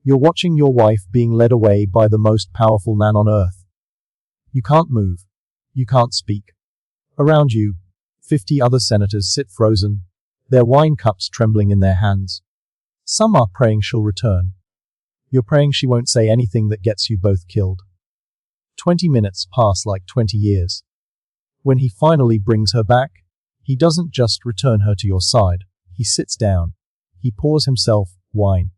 You're watching your wife being led away by the most powerful man on earth. You can't move. You can't speak. Around you, 50 other senators sit frozen, their wine cups trembling in their hands. Some are praying she'll return. You're praying she won't say anything that gets you both killed. 20 minutes pass like 20 years. When he finally brings her back, he doesn't just return her to your side. He sits down. He pours himself wine.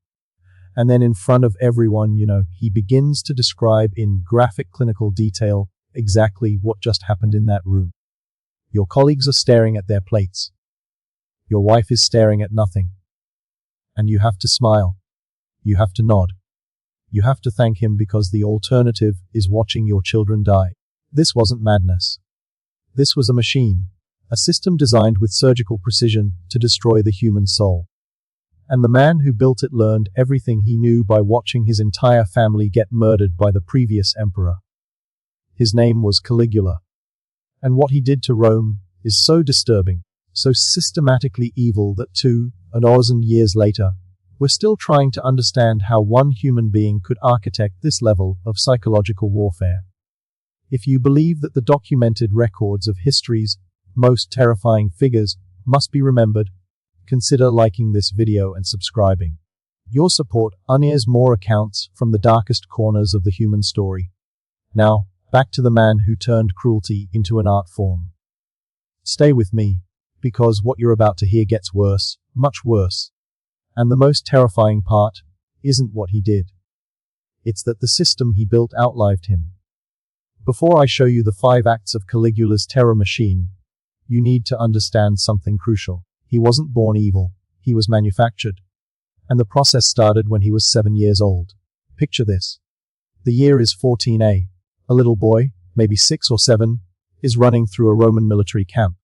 And then in front of everyone, he begins to describe in graphic clinical detail exactly what just happened in that room. Your colleagues are staring at their plates. Your wife is staring at nothing. And you have to smile. You have to nod. You have to thank him because the alternative is watching your children die. This wasn't madness. This was a machine, a system designed with surgical precision to destroy the human soul. And the man who built it learned everything he knew by watching his entire family get murdered by the previous emperor. His name was Caligula. And what he did to Rome is so disturbing, so systematically evil that 2,000 years later, we're still trying to understand how one human being could architect this level of psychological warfare. If you believe that the documented records of history's most terrifying figures must be remembered, consider liking this video and subscribing. Your support unears more accounts from the darkest corners of the human story. Now, back to the man who turned cruelty into an art form. Stay with me, because what you're about to hear gets worse, much worse. And the most terrifying part isn't what he did. It's that the system he built outlived him. Before I show you the 5 acts of Caligula's terror machine, you need to understand something crucial. He wasn't born evil. He was manufactured. And the process started when he was 7 years old. Picture this. The year is 14A. A little boy, maybe 6 or 7, is running through a Roman military camp.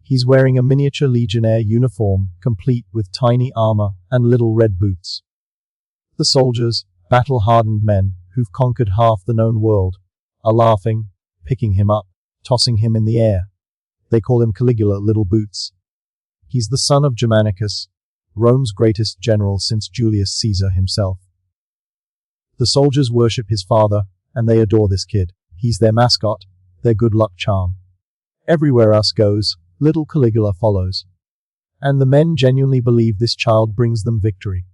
He's wearing a miniature legionnaire uniform, complete with tiny armor and little red boots. The soldiers, battle-hardened men who've conquered half the known world, are laughing, picking him up, tossing him in the air. They call him Caligula Little Boots. He's the son of Germanicus, Rome's greatest general since Julius Caesar himself. The soldiers worship his father, and they adore this kid. He's their mascot, their good luck charm. Everywhere else goes, little Caligula follows. And the men genuinely believe this child brings them victory.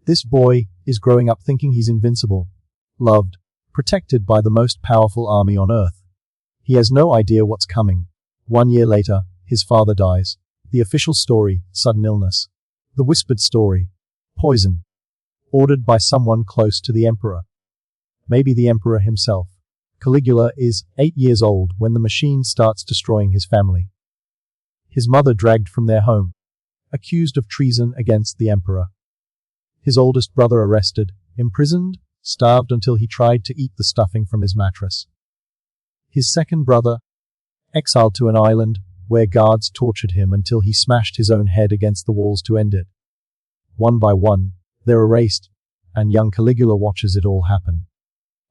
This boy is growing up thinking he's invincible, loved, protected by the most powerful army on earth. He has no idea what's coming. 1 year later, his father dies. The official story, sudden illness. The whispered story, poison. Ordered by someone close to the emperor. Maybe the emperor himself. Caligula is 8 years old when the machine starts destroying his family. His mother dragged from their home, accused of treason against the emperor. His oldest brother arrested, imprisoned, starved until he tried to eat the stuffing from his mattress. His second brother, exiled to an island where guards tortured him until he smashed his own head against the walls to end it. One by one, they're erased, and young Caligula watches it all happen.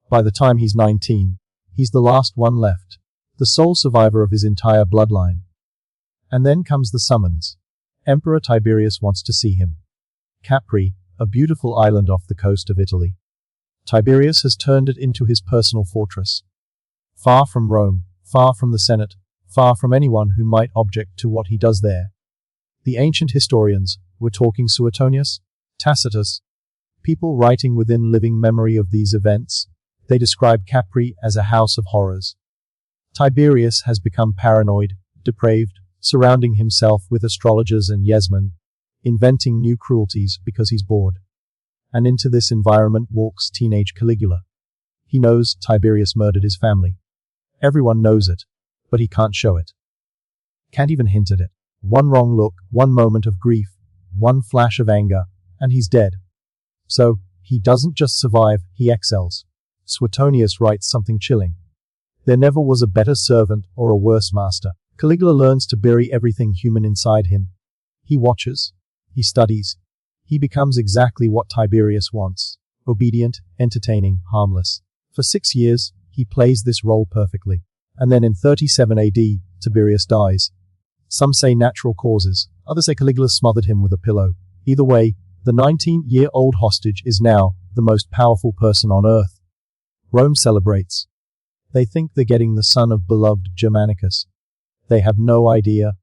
By the time he's 19, he's the last one left, the sole survivor of his entire bloodline. And then comes the summons. Emperor Tiberius wants to see him. Capri, a beautiful island off the coast of Italy. Tiberius has turned it into his personal fortress. Far from Rome, far from the Senate, far from anyone who might object to what he does there. The ancient historians, we're talking Suetonius, Tacitus, people writing within living memory of these events, they describe Capri as a house of horrors. Tiberius has become paranoid, depraved, surrounding himself with astrologers and yesmen, inventing new cruelties because he's bored. And into this environment walks teenage Caligula. He knows Tiberius murdered his family. Everyone knows it, but he can't show it. Can't even hint at it. One wrong look, one moment of grief, one flash of anger, and he's dead. So, he doesn't just survive, he excels. Suetonius writes something chilling. There never was a better servant or a worse master. Caligula learns to bury everything human inside him. He watches. He studies. He becomes exactly what Tiberius wants. Obedient, entertaining, harmless. For 6 years, he plays this role perfectly. And then in 37 AD, Tiberius dies. Some say natural causes. Others say Caligula smothered him with a pillow. Either way, The 19-year-old hostage is now the most powerful person on earth. Rome celebrates. They think they're getting the son of beloved Germanicus. They have no idea.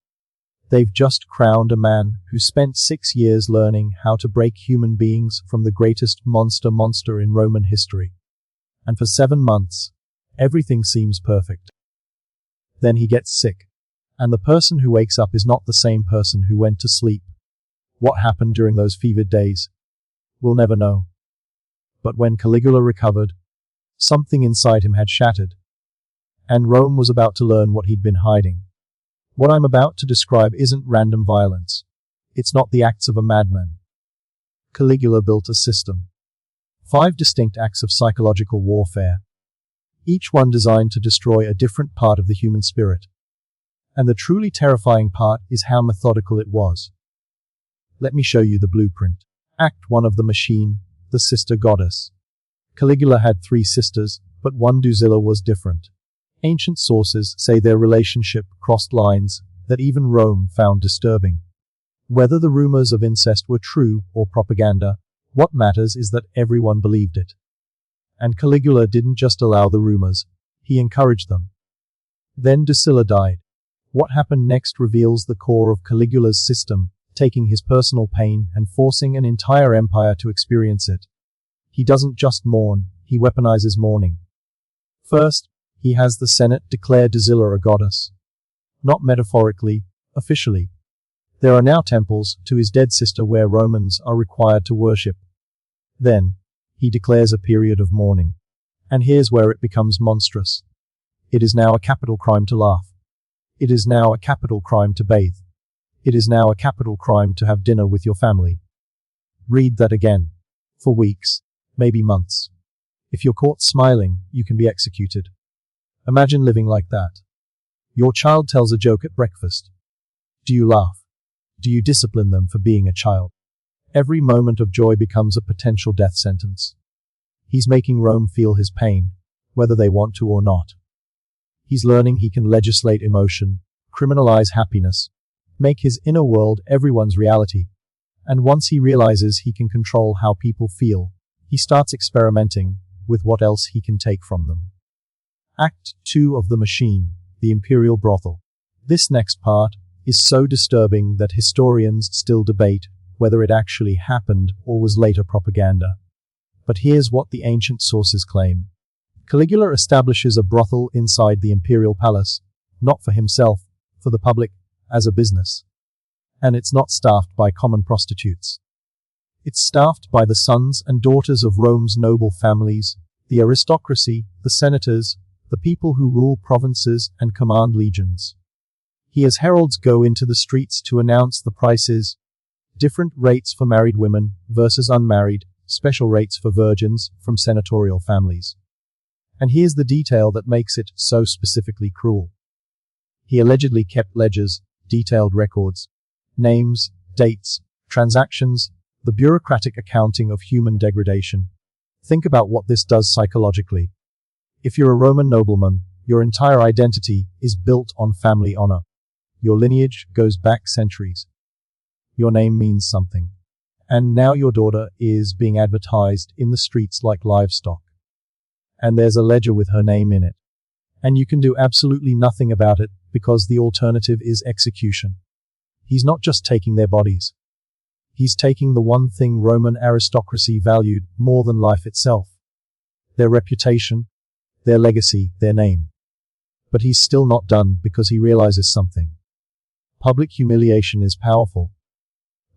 They've just crowned a man who spent 6 years learning how to break human beings from the greatest monster in Roman history. And for 7 months, everything seems perfect. Then he gets sick. And the person who wakes up is not the same person who went to sleep. What happened during those fevered days? We'll never know. But when Caligula recovered, something inside him had shattered. And Rome was about to learn what he'd been hiding. What I'm about to describe isn't random violence. It's not the acts of a madman. Caligula built a system. 5 distinct acts of psychological warfare. Each one designed to destroy a different part of the human spirit. And the truly terrifying part is how methodical it was. Let me show you the blueprint. Act 1 of the machine, the sister goddess. Caligula had 3 sisters, but one Drusilla was different. Ancient sources say their relationship crossed lines that even Rome found disturbing. Whether the rumors of incest were true or propaganda, what matters is that everyone believed it. And Caligula didn't just allow the rumors, he encouraged them. Then Drusilla died. What happened next reveals the core of Caligula's system, taking his personal pain and forcing an entire empire to experience it. He doesn't just mourn, he weaponizes mourning. First, he has the Senate declare Drusilla a goddess. Not metaphorically, officially. There are now temples to his dead sister where Romans are required to worship. Then, he declares a period of mourning. And here's where it becomes monstrous. It is now a capital crime to laugh. It is now a capital crime to bathe. It is now a capital crime to have dinner with your family. Read that again. For weeks, maybe months. If you're caught smiling, you can be executed. Imagine living like that. Your child tells a joke at breakfast. Do you laugh? Do you discipline them for being a child? Every moment of joy becomes a potential death sentence. He's making Rome feel his pain, whether they want to or not. He's learning he can legislate emotion, criminalize happiness, make his inner world everyone's reality. And once he realizes he can control how people feel, he starts experimenting with what else he can take from them. Act 2 of the machine, the imperial brothel. This next part is so disturbing that historians still debate whether it actually happened or was later propaganda. But here's what the ancient sources claim. Caligula establishes a brothel inside the imperial palace, not for himself, for the public, as a business. And it's not staffed by common prostitutes. It's staffed by the sons and daughters of Rome's noble families, the aristocracy, the senators, the people who rule provinces and command legions. He has heralds go into the streets to announce the prices, different rates for married women versus unmarried, special rates for virgins from senatorial families. And here's the detail that makes it so specifically cruel. He allegedly kept ledgers, detailed records, names, dates, transactions, the bureaucratic accounting of human degradation. Think about what this does psychologically. If you're a Roman nobleman, your entire identity is built on family honor. Your lineage goes back centuries. Your name means something. And now your daughter is being advertised in the streets like livestock. And there's a ledger with her name in it. And you can do absolutely nothing about it because the alternative is execution. He's not just taking their bodies. He's taking the one thing Roman aristocracy valued more than life itself. Their reputation, their legacy, their name. But he's still not done because he realizes something. Public humiliation is powerful.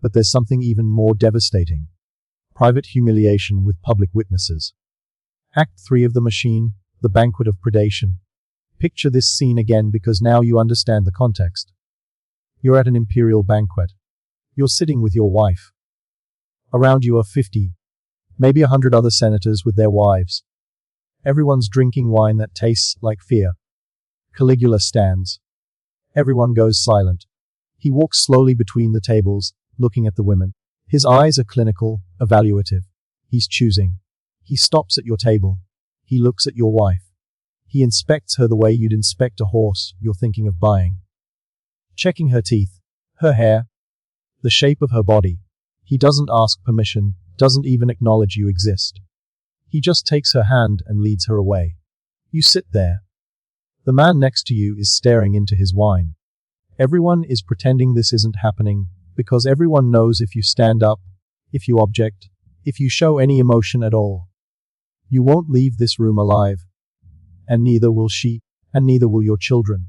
But there's something even more devastating. Private humiliation with public witnesses. Act 3 of the machine, the banquet of predation. Picture this scene again because now you understand the context. You're at an imperial banquet. You're sitting with your wife. Around you are 50, maybe 100 other senators with their wives. Everyone's drinking wine that tastes like fear. Caligula stands. Everyone goes silent. He walks slowly between the tables, looking at the women. His eyes are clinical, evaluative. He's choosing. He stops at your table. He looks at your wife. He inspects her the way you'd inspect a horse you're thinking of buying. Checking her teeth, her hair, the shape of her body. He doesn't ask permission, doesn't even acknowledge you exist. He just takes her hand and leads her away. You sit there. The man next to you is staring into his wine. Everyone is pretending this isn't happening, because everyone knows if you stand up, if you object, if you show any emotion at all, you won't leave this room alive. And neither will she, and neither will your children.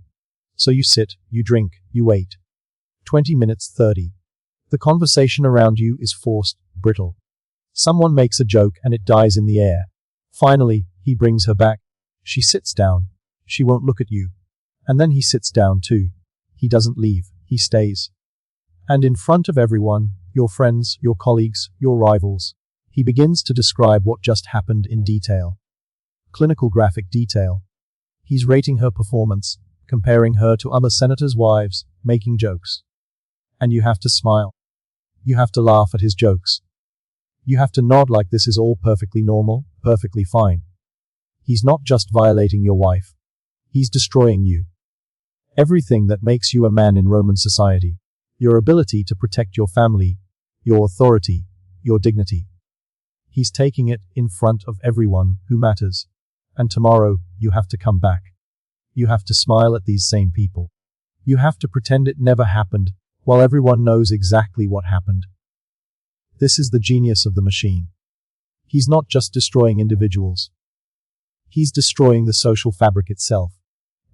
So you sit, you drink, you wait. 20 minutes, 30. The conversation around you is forced, brittle. Someone makes a joke and it dies in the air. Finally, he brings her back. She sits down. She won't look at you. And then he sits down too. He doesn't leave, he stays. And in front of everyone, your friends, your colleagues, your rivals, he begins to describe what just happened in detail. Clinical graphic detail. He's rating her performance, comparing her to other senators' wives, making jokes. And you have to smile. You have to laugh at his jokes. You have to nod like this is all perfectly normal, perfectly fine. He's not just violating your wife. He's destroying you. Everything that makes you a man in Roman society. Your ability to protect your family, your authority, your dignity. He's taking it in front of everyone who matters. And tomorrow, you have to come back. You have to smile at these same people. You have to pretend it never happened, while everyone knows exactly what happened. This is the genius of the machine. He's not just destroying individuals. He's destroying the social fabric itself,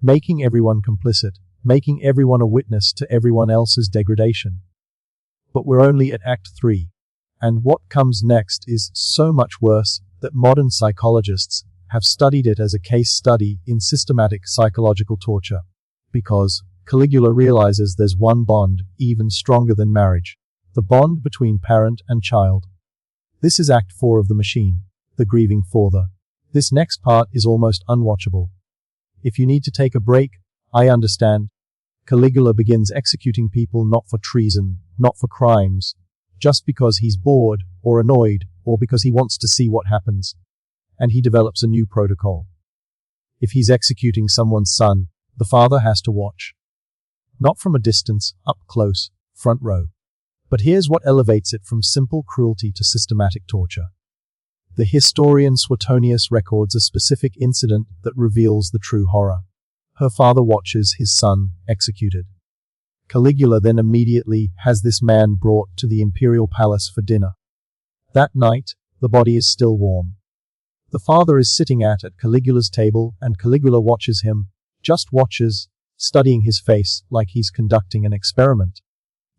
making everyone complicit, making everyone a witness to everyone else's degradation. But we're only at Act 3. And what comes next is so much worse that modern psychologists have studied it as a case study in systematic psychological torture. Because Caligula realizes there's one bond even stronger than marriage, the bond between parent and child. This is Act 4 of The Machine, the grieving father. This next part is almost unwatchable. If you need to take a break, I understand. Caligula begins executing people not for treason, not for crimes, just because he's bored, or annoyed, or because he wants to see what happens. And he develops a new protocol. If he's executing someone's son, the father has to watch. Not from a distance, up close, front row. But here's what elevates it from simple cruelty to systematic torture. The historian Suetonius records a specific incident that reveals the true horror. Her father watches his son executed. Caligula then immediately has this man brought to the imperial palace for dinner. That night, the body is still warm. The father is sitting at Caligula's table and Caligula watches him, just watches, studying his face like he's conducting an experiment.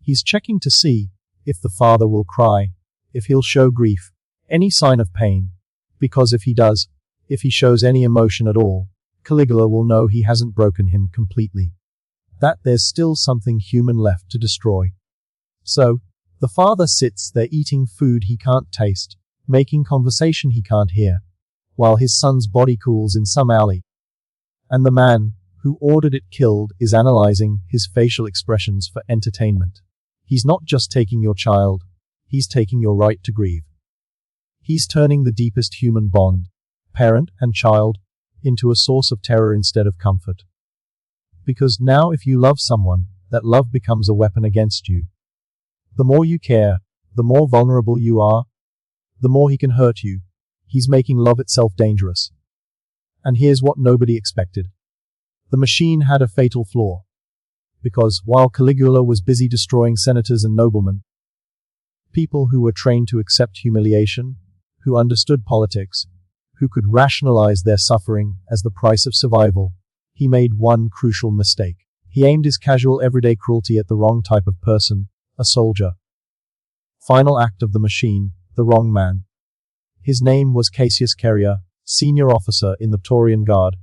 He's checking to see if the father will cry, if he'll show grief, any sign of pain, because if he does, if he shows any emotion at all, Caligula will know he hasn't broken him completely. That there's still something human left to destroy. So, the father sits there eating food he can't taste, making conversation he can't hear, while his son's body cools in some alley. And the man, who ordered it killed, is analyzing his facial expressions for entertainment. He's not just taking your child, he's taking your right to grieve. He's turning the deepest human bond, parent and child, into a source of terror instead of comfort. Because now if you love someone, that love becomes a weapon against you. The more you care, the more vulnerable you are, the more he can hurt you. He's making love itself dangerous. And here's what nobody expected. The machine had a fatal flaw. Because while Caligula was busy destroying senators and noblemen, people who were trained to accept humiliation, who understood politics, who could rationalize their suffering as the price of survival, he made one crucial mistake. He aimed his casual everyday cruelty at the wrong type of person, a soldier. Final act of the machine, the wrong man. His name was Cassius Carrier, senior officer in the Praetorian Guard,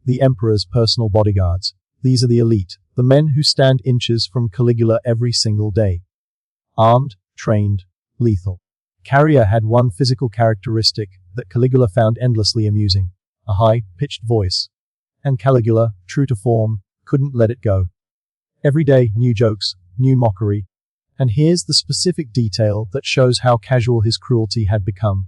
the emperor's personal bodyguards. These are the elite, the men who stand inches from Caligula every single day. Armed, trained, lethal. Carrier had one physical characteristic that Caligula found endlessly amusing, a high-pitched voice. And Caligula, true to form, couldn't let it go. Every day, new jokes, new mockery. And here's the specific detail that shows how casual his cruelty had become.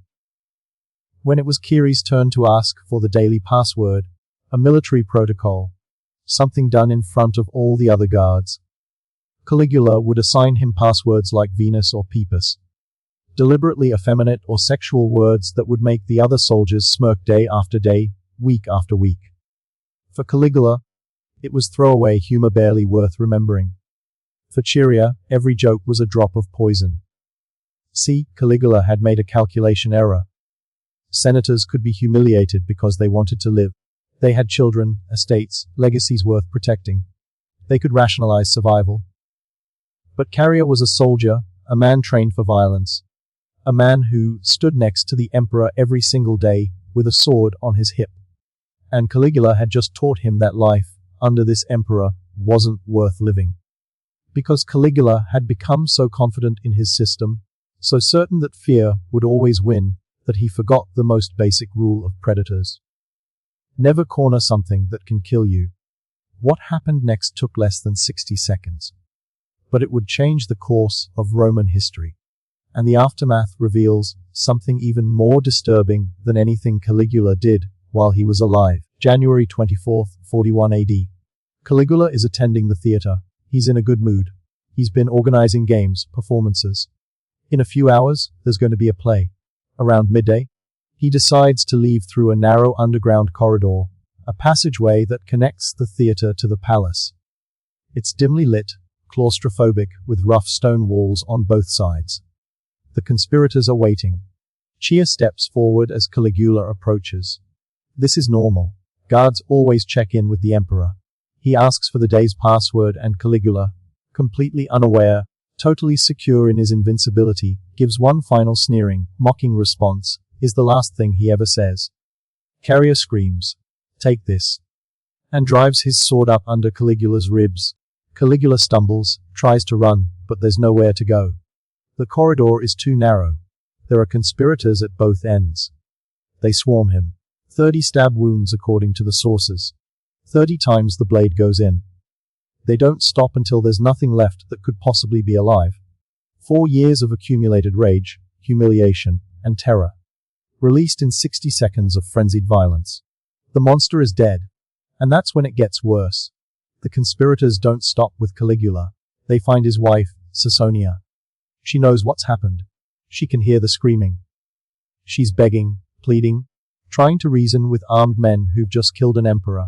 When it was Kiri's turn to ask for the daily password, a military protocol, something done in front of all the other guards, Caligula would assign him passwords like Venus or Pepys, deliberately effeminate or sexual words that would make the other soldiers smirk day after day, week after week. For Caligula, it was throwaway humor barely worth remembering. For Cheria, every joke was a drop of poison. See, Caligula had made a calculation error. Senators could be humiliated because they wanted to live. They had children, estates, legacies worth protecting. They could rationalize survival. But Cheria was a soldier, a man trained for violence. A man who stood next to the emperor every single day, with a sword on his hip. And Caligula had just taught him that life, under this emperor, wasn't worth living. Because Caligula had become so confident in his system, so certain that fear would always win, that he forgot the most basic rule of predators. Never corner something that can kill you. What happened next took less than 60 seconds. But it would change the course of Roman history. And the aftermath reveals something even more disturbing than anything Caligula did while he was alive. January 24, 41 AD. Caligula is attending the theater. He's in a good mood. He's been organizing games, performances. In a few hours, there's going to be a play. Around midday, he decides to leave through a narrow underground corridor, a passageway that connects the theater to the palace. It's dimly lit, claustrophobic, with rough stone walls on both sides. The conspirators are waiting. Chia steps forward as Caligula approaches. This is normal. Guards always check in with the emperor. He asks for the day's password and Caligula, completely unaware, totally secure in his invincibility, gives one final sneering, mocking response, is the last thing he ever says. Cheria screams, "Take this," and drives his sword up under Caligula's ribs. Caligula stumbles, tries to run, but there's nowhere to go. The corridor is too narrow. There are conspirators at both ends. They swarm him. 30 stab wounds according to the sources. 30 times the blade goes in. They don't stop until there's nothing left that could possibly be alive. 4 years of accumulated rage, humiliation, and terror. Released in 60 seconds of frenzied violence. The monster is dead. And that's when it gets worse. The conspirators don't stop with Caligula. They find his wife, Caesonia. She knows what's happened. She can hear the screaming. She's begging, pleading, trying to reason with armed men who've just killed an emperor.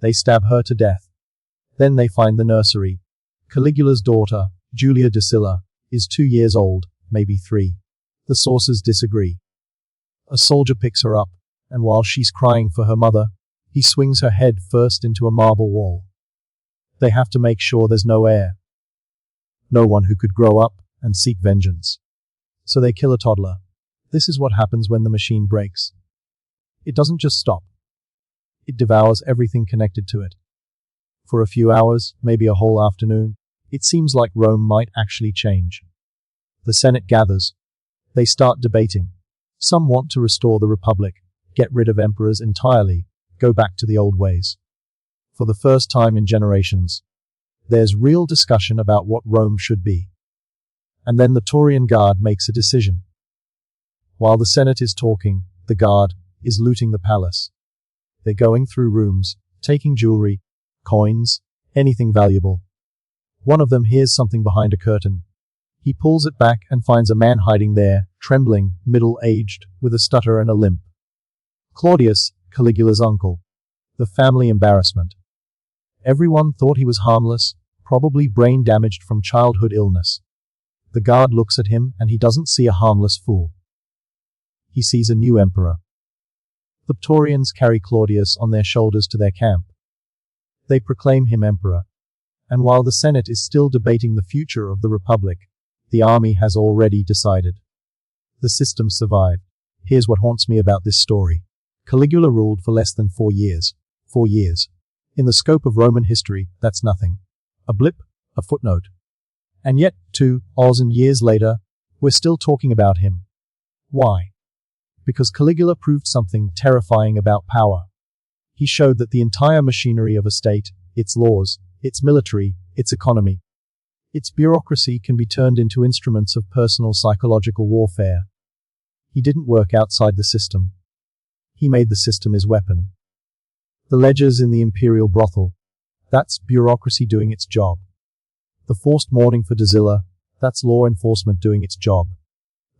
They stab her to death. Then they find the nursery. Caligula's daughter, Julia Drusilla, is 2 years old, maybe 3. The sources disagree. A soldier picks her up, and while she's crying for her mother, he swings her head first into a marble wall. They have to make sure there's no heir. No one who could grow up and seek vengeance. So they kill a toddler. This is what happens when the machine breaks. It doesn't just stop. It devours everything connected to it. For a few hours, maybe a whole afternoon, it seems like Rome might actually change. The Senate gathers. They start debating. Some want to restore the Republic, get rid of emperors entirely, go back to the old ways. For the first time in generations, there's real discussion about what Rome should be. And then the Taurian Guard makes a decision. While the Senate is talking, the Guard is looting the palace. They're going through rooms, taking jewelry, coins, anything valuable. One of them hears something behind a curtain. He pulls it back and finds a man hiding there, trembling, middle-aged, with a stutter and a limp. Claudius, Caligula's uncle. The family embarrassment. Everyone thought he was harmless, probably brain damaged from childhood illness. The guard looks at him and he doesn't see a harmless fool. He sees a new emperor. The Taurians carry Claudius on their shoulders to their camp. They proclaim him emperor. And while the Senate is still debating the future of the Republic, the army has already decided. The system survived. Here's what haunts me about this story. Caligula ruled for less than 4 years. 4 years. In the scope of Roman history, that's nothing. A blip, a footnote. And yet, 2,000 years later, we're still talking about him. Why? Because Caligula proved something terrifying about power. He showed that the entire machinery of a state, its laws, its military, its economy, its bureaucracy can be turned into instruments of personal psychological warfare. He didn't work outside the system. He made the system his weapon. The ledgers in the imperial brothel. That's bureaucracy doing its job. The forced mourning for Drusilla. That's law enforcement doing its job.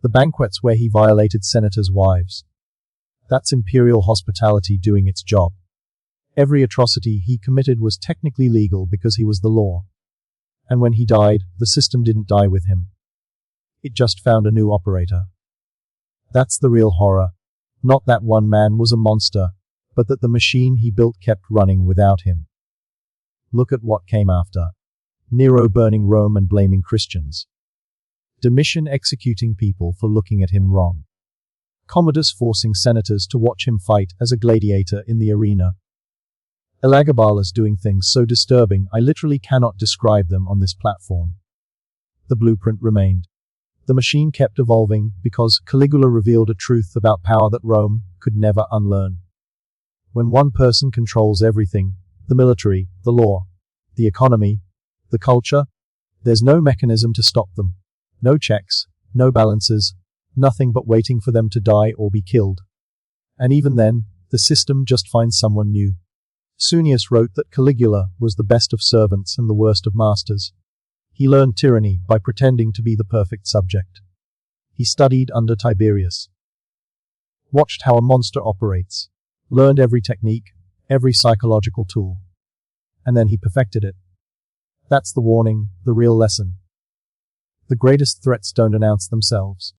The banquets where he violated senators' wives. That's imperial hospitality doing its job. Every atrocity he committed was technically legal because he was the law. And when he died, the system didn't die with him. It just found a new operator. That's the real horror. Not that one man was a monster, but that the machine he built kept running without him. Look at what came after. Nero burning Rome and blaming Christians. Domitian executing people for looking at him wrong. Commodus forcing senators to watch him fight as a gladiator in the arena. Elagabalus doing things so disturbing I literally cannot describe them on this platform. The blueprint remained. The machine kept evolving because Caligula revealed a truth about power that Rome could never unlearn. When one person controls everything, the military, the law, the economy, the culture, there's no mechanism to stop them. No checks, no balances, nothing but waiting for them to die or be killed. And even then, the system just finds someone new. Sunius wrote that Caligula was the best of servants and the worst of masters. He learned tyranny by pretending to be the perfect subject. He studied under Tiberius. Watched how a monster operates. Learned every technique, every psychological tool. And then he perfected it. That's the warning, the real lesson. The greatest threats don't announce themselves.